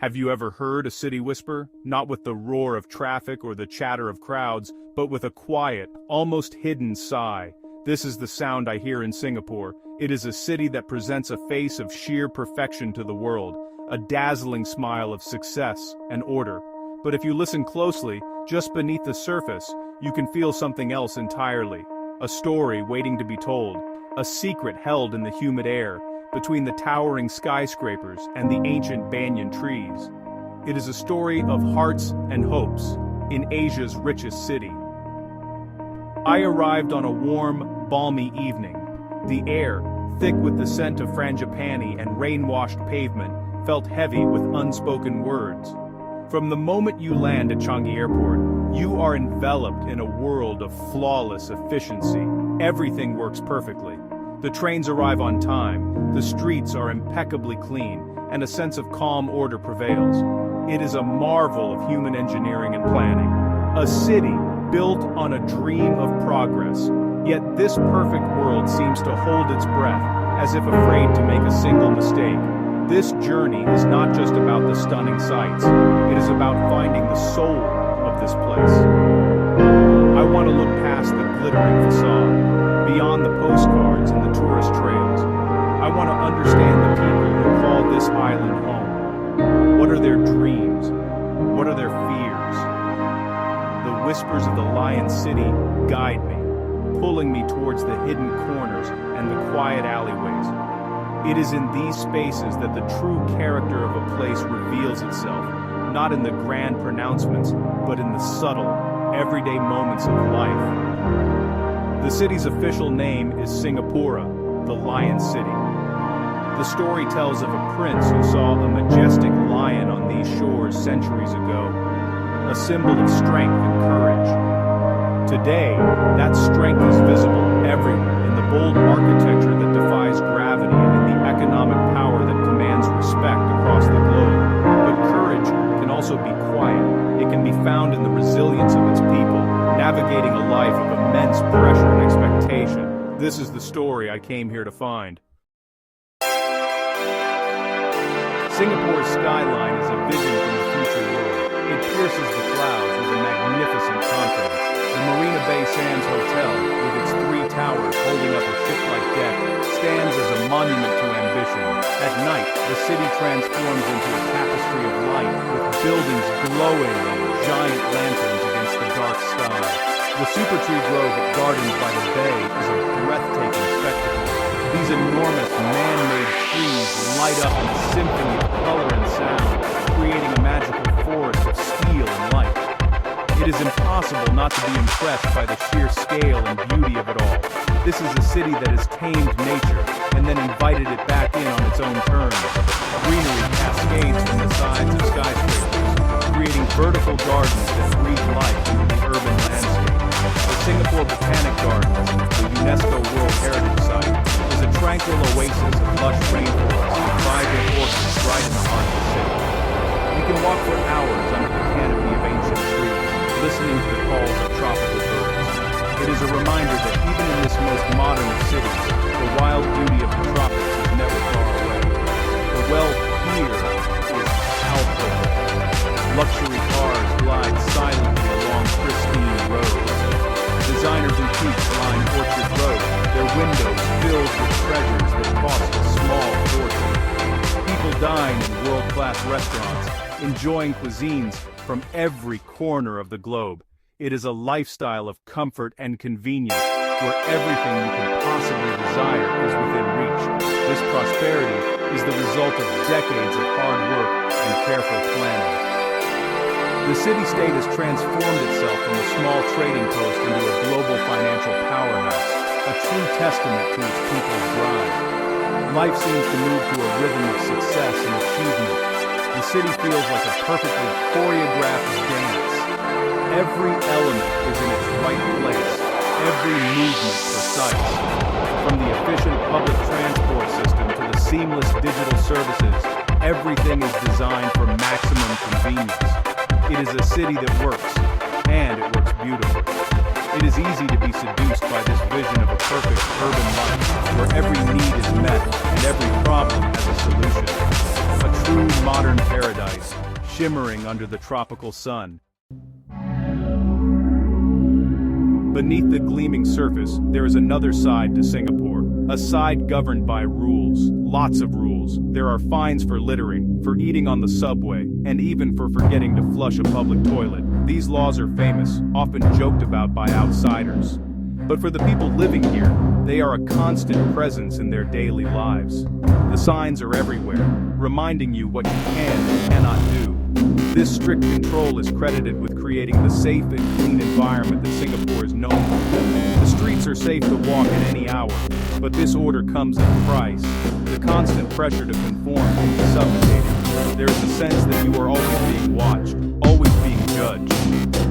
Have you ever heard a city whisper? Not with the roar of traffic or the chatter of crowds, but with a quiet, almost hidden sigh. This is the sound I hear in Singapore. It is a city that presents a face of sheer perfection to the world, a dazzling smile of success and order. But if you listen closely, just beneath the surface, you can feel something else entirely. A story waiting to be told, a secret held in the humid air, between the towering skyscrapers and the ancient banyan trees. It is a story of hearts and hopes in Asia's richest city. I arrived on a warm, balmy evening. The air, thick with the scent of frangipani and rain-washed pavement, felt heavy with unspoken words. From the moment you land at Changi Airport, you are enveloped in a world of flawless efficiency. Everything works perfectly. The trains arrive on time, the streets are impeccably clean, and a sense of calm order prevails. It is a marvel of human engineering and planning. A city built on a dream of progress, yet this perfect world seems to hold its breath, as if afraid to make a single mistake. This journey is not just about the stunning sights, it is about finding the soul of this place. I want to look past the glittering facade, beyond the postcards and the tourist trails. I want to understand the people who call this island home. What are their dreams? What are their fears? The whispers of the Lion City guide me, pulling me towards the hidden corners and the quiet alleyways. It is in these spaces that the true character of a place reveals itself, not in the grand pronouncements, but in the subtle, everyday moments of life. The city's official name is Singapura, the Lion City. The story tells of a prince who saw a majestic lion on these shores centuries ago, a symbol of strength and courage. Today, that strength is visible everywhere in the bold architecture that defies gravity and in the economic power that commands respect across the globe. But courage can also be quiet. It can be found in the resilience of its people, navigating a life of immense pressure and expectation. This is the story I came here to find. Singapore's skyline is a vision from the future world. It pierces the clouds with a magnificent confidence. The Marina Bay Sands Hotel, with its 3 towers holding up a ship-like deck, stands as a monument to ambition. At night, the city transforms into a tapestry of light, with buildings glowing like giant lanterns against the dark sky. The Super Tree Grove at Gardens by the Bay is a breathtaking spectacle. These enormous man-made trees light up in a symphony of color and sound, creating a magical forest of steel and light. It is impossible not to be impressed by the sheer scale and beauty of it all. This is a city that has tamed nature and then invited it back in on its own terms. Greenery cascades from the sides of skyscrapers, creating vertical gardens that breathe life into the urban landscape. The Singapore Botanic Gardens, the UNESCO World Heritage Site, is a tranquil oasis of lush rainforests and vibrant orchids right in the heart of the city. You can walk for hours under the canopy of ancient trees, listening to the calls of tropical birds. It is a reminder that even in this most modern of cities, the wild beauty of the tropics is never far away. The wealth here is palpable. Luxury cars glide silently along pristine roads. Designer boutiques line Orchard Road, their windows filled with treasures that cost a small fortune. People dine in world-class restaurants, enjoying cuisines from every corner of the globe. It is a lifestyle of comfort and convenience, where everything you can possibly desire is within reach. This prosperity is the result of decades of hard work and careful planning. The city-state has transformed itself from a small trading post into a global financial powerhouse, a true testament to its people's drive. Life seems to move to a rhythm of success and achievement. The city feels like a perfectly choreographed dance. Every element is in its right place, every movement precise. From the efficient public transport system to the seamless digital services, everything is designed for maximum convenience. It is a city that works, and it works beautifully. It is easy to be seduced by this vision of a perfect urban life, where every need is met and every problem has a solution. A true modern modern paradise, shimmering under the tropical sun. Beneath the gleaming surface, there is another side to Singapore, a side governed by rules, lots of rules. There are fines for littering, for eating on the subway, and even for forgetting to flush a public toilet. These laws are famous, often joked about by outsiders. But for the people living here, they are a constant presence in their daily lives. The signs are everywhere, reminding you what you can and cannot do. This strict control is credited with creating the safe and clean environment that Singapore is known for. The streets are safe to walk at any hour, but this order comes at a price. The constant pressure to conform can be suffocating. There is a sense that you are always being watched, always being judged.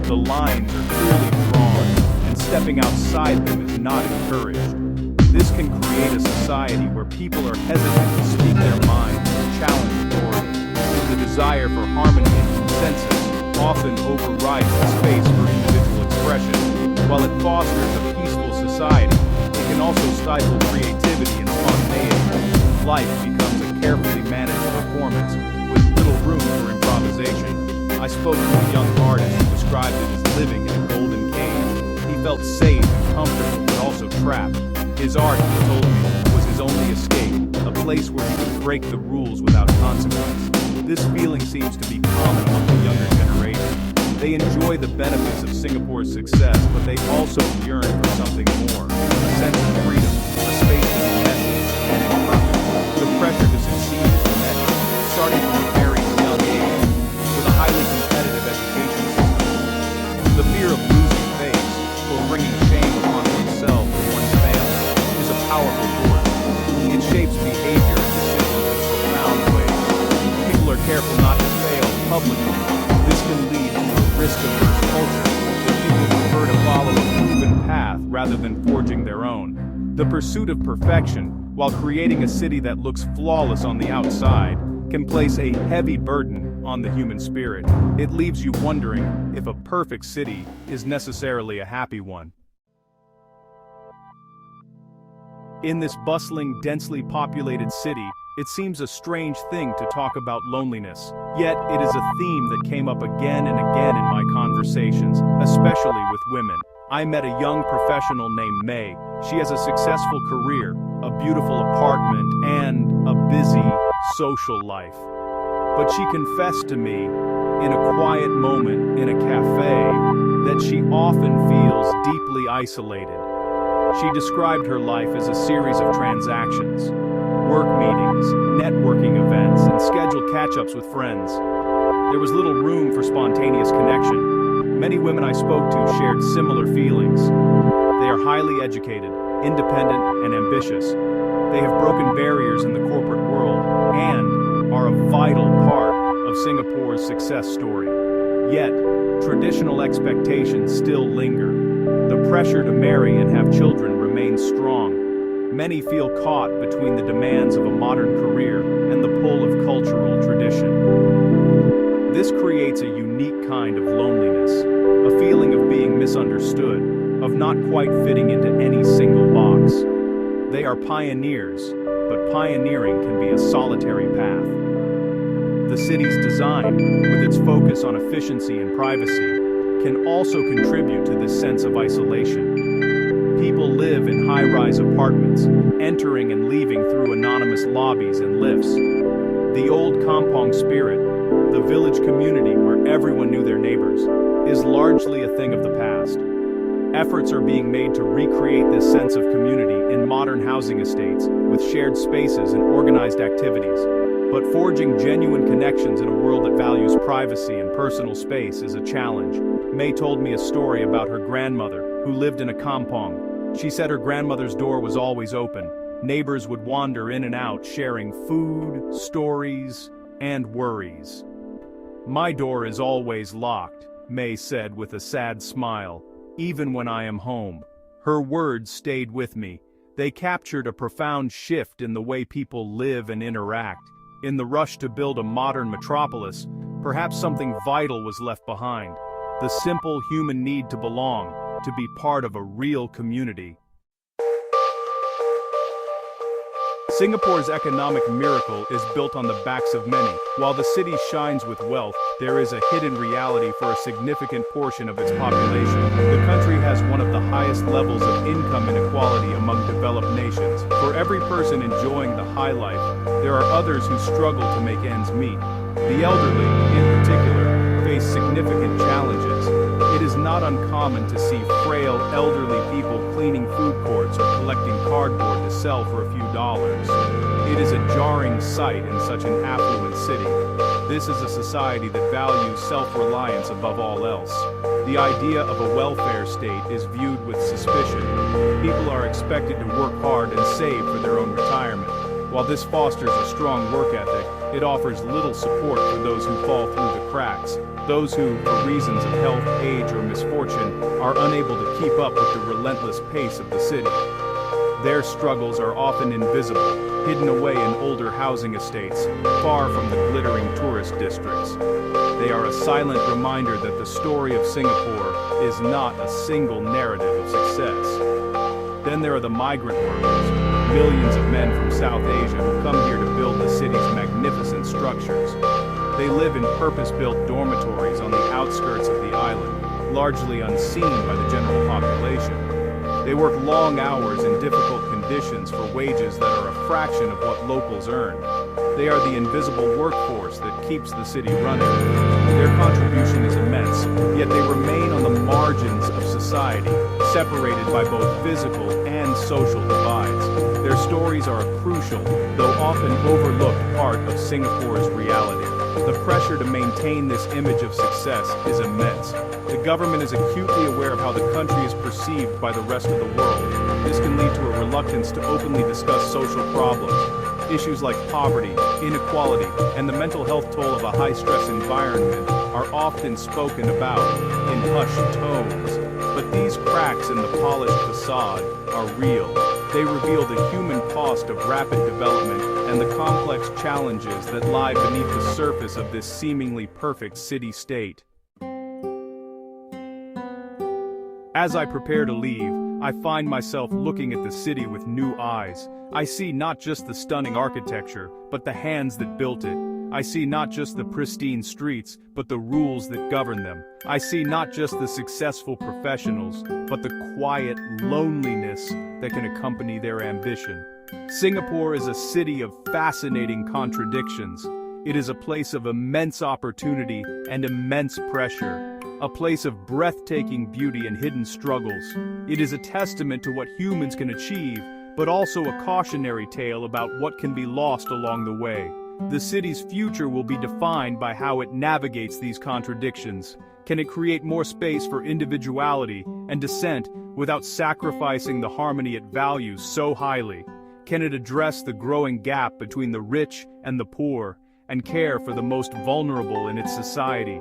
The lines are clearly drawn, and stepping outside them is not encouraged. This can create a society where people are hesitant to speak their minds and challenge authority. The desire for harmony and consensus often overrides the space for individual expression. While it fosters a peaceful society, it can also stifle creativity and spontaneity. Life becomes a carefully managed performance with little room for improvisation. I spoke to a young artist who described it as living in a golden cage. He felt safe and comfortable, but also trapped. His art, he told me, was his only escape, a place where he could break the rules without consequence. This feeling seems to be common among the younger generation. They enjoy the benefits of Singapore's success, but they also yearn for something more, a sense of freedom, a space to be messy and imperfect. The pressure to succeed is immense, starting from a very young age, with a highly competitive education system. The fear of losing face or bringing shame upon oneself or one's family is a powerful force. It shapes behavior and decisions in profound ways. People are careful not to fail publicly. This can lead to a risk-averse culture, where people prefer to follow a proven path rather than forging their own. The pursuit of perfection, while creating a city that looks flawless on the outside, can place a heavy burden on the human spirit. It leaves you wondering if a perfect city is necessarily a happy one. In this bustling, densely populated city, it seems a strange thing to talk about loneliness. Yet, it is a theme that came up again and again in my conversations, especially with women. I met a young professional named May. She has a successful career, a beautiful apartment, and a busy social life. But she confessed to me, in a quiet moment in a cafe, that she often feels deeply isolated. She described her life as a series of transactions, work meetings, networking events, and scheduled catch-ups with friends. There was little room for spontaneous connection. Many women I spoke to shared similar feelings. They are highly educated, independent, and ambitious. They have broken barriers in the corporate world and are a vital part of Singapore's success story. Yet, traditional expectations still linger. The pressure to marry and have children remains strong. Many feel caught between the demands of a modern career and the pull of cultural tradition. This creates a unique kind of loneliness, a feeling of being misunderstood, of not quite fitting into any single box. They are pioneers, but pioneering can be a solitary path. The city's design, with its focus on efficiency and privacy, can also contribute to this sense of isolation. People live in high-rise apartments, entering and leaving through anonymous lobbies and lifts. The old kampong spirit, the village community where everyone knew their neighbors, is largely a thing of the past. Efforts are being made to recreate this sense of community in modern housing estates, with shared spaces and organized activities. But forging genuine connections in a world that values privacy and personal space is a challenge. May told me a story about her grandmother, who lived in a kampong. She said her grandmother's door was always open. Neighbors would wander in and out, sharing food, stories, and worries. "My door is always locked," May said with a sad smile, "even when I am home." Her words stayed with me. They captured a profound shift in the way people live and interact. In the rush to build a modern metropolis, perhaps something vital was left behind. The simple human need to belong, to be part of a real community. Singapore's economic miracle is built on the backs of many. While the city shines with wealth, there is a hidden reality for a significant portion of its population. The country has one of the highest levels of income inequality among developed nations. For every person enjoying the high life, there are others who struggle to make ends meet. The elderly, in particular, face significant challenges. It is not uncommon to see frail, elderly people cleaning food courts or collecting cardboard to sell for a few dollars. It is a jarring sight in such an affluent city. This is a society that values self-reliance above all else. The idea of a welfare state is viewed with suspicion. People are expected to work hard and save for their own retirement. While this fosters a strong work ethic, it offers little support for those who fall through the cracks, those who, for reasons of health, age, or misfortune, are unable to keep up with the relentless pace of the city. Their struggles are often invisible, hidden away in older housing estates, far from the glittering tourist districts. They are a silent reminder that the story of Singapore is not a single narrative of success. Then there are the migrant workers, millions of men from South Asia who come here to build the city's magnificent structures. They live in purpose-built dormitories on the outskirts of the island, largely unseen by the general population. They work long hours in difficult conditions for wages that are a fraction of what locals earn. They are the invisible workforce that keeps the city running. Their contribution is immense, yet they remain on the margins of society, separated by both physical and social divides. Their stories are a crucial, though often overlooked part of Singapore's reality. The pressure to maintain this image of success is immense. The government is acutely aware of how the country is perceived by the rest of the world. This can lead to a reluctance to openly discuss social problems. Issues like poverty, inequality, and the mental health toll of a high-stress environment are often spoken about in hushed tones. But these cracks in the polished facade are real. They reveal the human cost of rapid development and the complex challenges that lie beneath the surface of this seemingly perfect city-state. As I prepare to leave, I find myself looking at the city with new eyes. I see not just the stunning architecture, but the hands that built it. I see not just the pristine streets, but the rules that govern them. I see not just the successful professionals, but the quiet loneliness that can accompany their ambition. Singapore is a city of fascinating contradictions. It is a place of immense opportunity and immense pressure. A place of breathtaking beauty and hidden struggles. It is a testament to what humans can achieve, but also a cautionary tale about what can be lost along the way. The city's future will be defined by how it navigates these contradictions. Can it create more space for individuality and dissent without sacrificing the harmony it values so highly? Can it address the growing gap between the rich and the poor, and care for the most vulnerable in its society?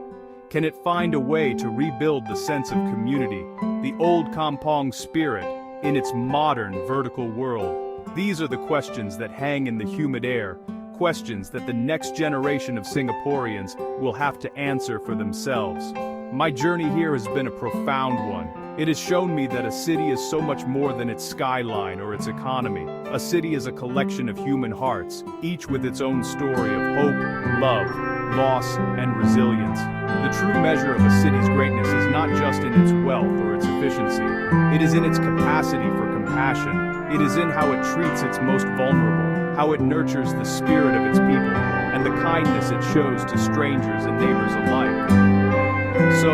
Can it find a way to rebuild the sense of community, the old kampong spirit, in its modern vertical world? These are the questions that hang in the humid air, questions that the next generation of Singaporeans will have to answer for themselves. My journey here has been a profound one. It has shown me that a city is so much more than its skyline or its economy. A city is a collection of human hearts, each with its own story of hope, love, loss, and resilience. The true measure of a city's greatness is not just in its wealth or its efficiency. It is in its capacity for compassion. It is in how it treats its most vulnerable, how it nurtures the spirit of its people, and the kindness it shows to strangers and neighbors alike. So,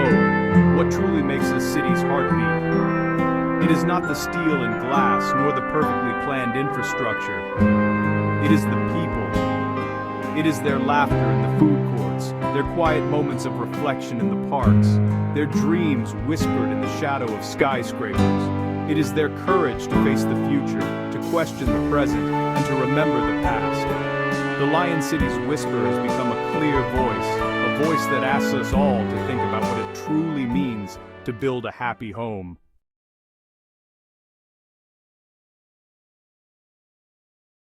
what truly makes a city's heartbeat? It is not the steel and glass, nor the perfectly planned infrastructure. It is the people. It is their laughter in the food courts, their quiet moments of reflection in the parks, their dreams whispered in the shadow of skyscrapers. It is their courage to face the future, to question the present, and to remember the past. The Lion City's whisper has become a clear voice, a voice that asks us all to think about what it truly means to build a happy home.